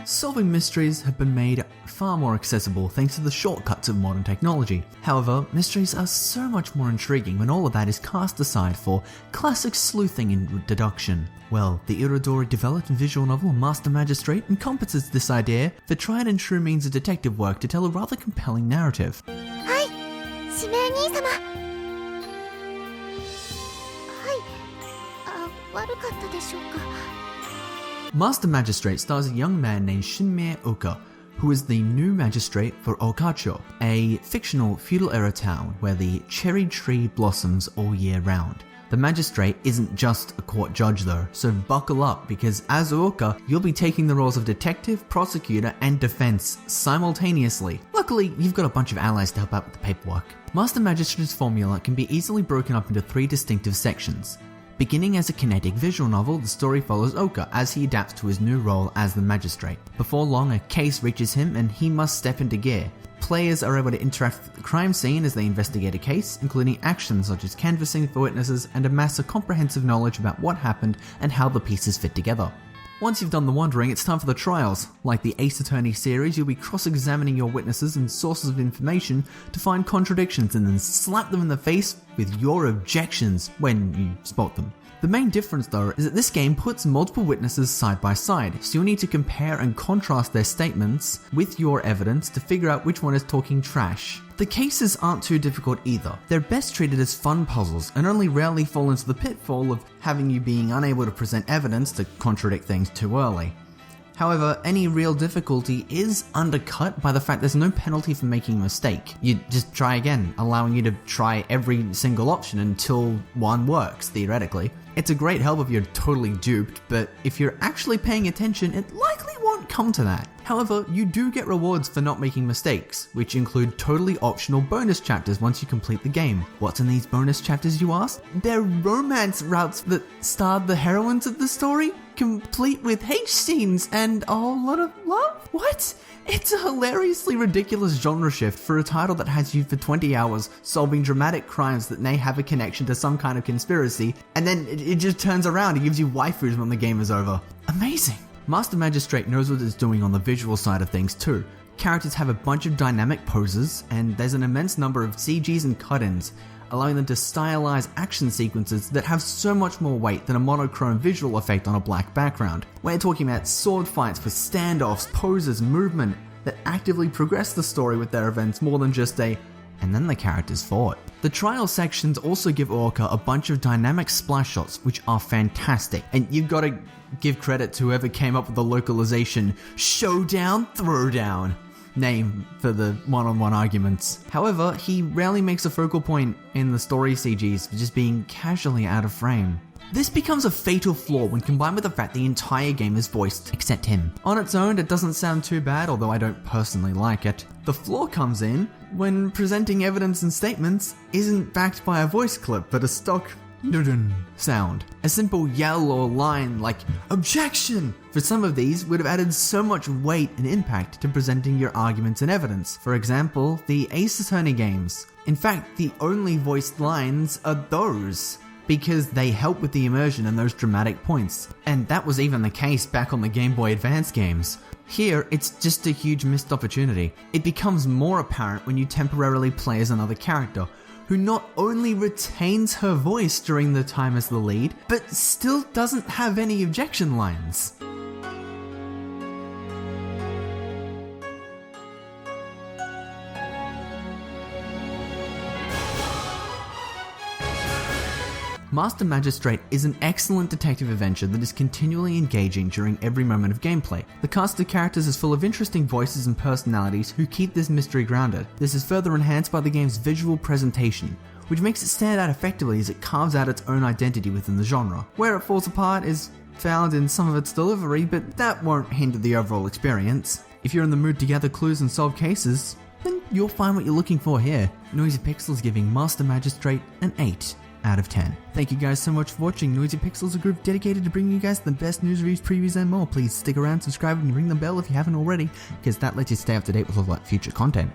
Solving mysteries have been made far more accessible thanks to the shortcuts of modern technology. However, mysteries are so much more intriguing when all of that is cast aside for classic sleuthing and deduction. Well, the Irodori-developed visual novel Master Magistrate encompasses this idea, the tried and true means of detective work to tell a rather compelling narrative. Hi, 指名兄様。はい、悪かったでしょうか。Master Magistrate stars a young man named Shinmei Oka, who is the new magistrate for Okacho, a fictional feudal-era town where the cherry tree blossoms all year round. The magistrate isn't just a court judge though, so buckle up because as Oka, you'll be taking the roles of detective, prosecutor, and defense simultaneously. Luckily, you've got a bunch of allies to help out with the paperwork. Master Magistrate's formula can be easily broken up into 3 distinctive sections. Beginning as a kinetic visual novel, the story follows Oka as he adapts to his new role as the magistrate. Before long, a case reaches him and he must step into gear. Players are able to interact with the crime scene as they investigate a case, including actions such as canvassing for witnesses and amass a comprehensive knowledge about what happened and how the pieces fit together. Once you've done the wandering, it's time for the trials. Like the Ace Attorney series, you'll be cross-examining your witnesses and sources of information to find contradictions and then slap them in the face with your objections when you spot them. The main difference though is that this game puts multiple witnesses side by side, so you'll need to compare and contrast their statements with your evidence to figure out which one is talking trash. The cases aren't too difficult either. They're best treated as fun puzzles and only rarely fall into the pitfall of having you being unable to present evidence to contradict things too early. However, any real difficulty is undercut by the fact there's no penalty for making a mistake. You just try again, allowing you to try every single option until one works, theoretically. It's a great help if you're totally duped, but if you're actually paying attention, it likely won't come to that. However, you do get rewards for not making mistakes, which include totally optional bonus chapters once you complete the game. What's in these bonus chapters, you ask? They're romance routes that star the heroines of the story, complete with H scenes and a whole lot of love? What? It's a hilariously ridiculous genre shift for a title that has you for 20 hours solving dramatic crimes that may have a connection to some kind of conspiracy, and then it just turns around and gives you waifus when the game is over. Amazing. Master Magistrate knows what it's doing on the visual side of things too. Characters have a bunch of dynamic poses, and there's an immense number of CGs and cut-ins, allowing them to stylize action sequences that have so much more weight than a monochrome visual effect on a black background. We're talking about sword fights with standoffs, poses, movement that actively progress the story with their events more than just a and then the characters fought. The trial sections also give Orca a bunch of dynamic splash shots which are fantastic, and you've got to give credit to whoever came up with the localization Showdown Throwdown name for the one-on-one arguments. However, he rarely makes a focal point in the story CGs for just being casually out of frame. This becomes a fatal flaw when combined with the fact the entire game is voiced, except him. On its own, it doesn't sound too bad, although I don't personally like it. The flaw comes in when presenting evidence and statements isn't backed by a voice clip, but a stock sound. A simple yell or line like "objection" for some of these would have added so much weight and impact to presenting your arguments and evidence. For example, the Ace Attorney games. In fact, the only voiced lines are those, because they help with the immersion and those dramatic points. And that was even the case back on the Game Boy Advance games. Here, it's just a huge missed opportunity. It becomes more apparent when you temporarily play as another character, who not only retains her voice during the time as the lead, but still doesn't have any objection lines. Master Magistrate is an excellent detective adventure that is continually engaging during every moment of gameplay. The cast of characters is full of interesting voices and personalities who keep this mystery grounded. This is further enhanced by the game's visual presentation, which makes it stand out effectively as it carves out its own identity within the genre. Where it falls apart is found in some of its delivery, but that won't hinder the overall experience. If you're in the mood to gather clues and solve cases, then you'll find what you're looking for here. Noisy Pixels giving Master Magistrate an 8 out of 10. Thank you guys so much for watching. Noisy Pixels is a group dedicated to bringing you guys the best news, reviews, previews, and more. Please stick around, subscribe, and ring the bell if you haven't already, because that lets you stay up to date with all that future content.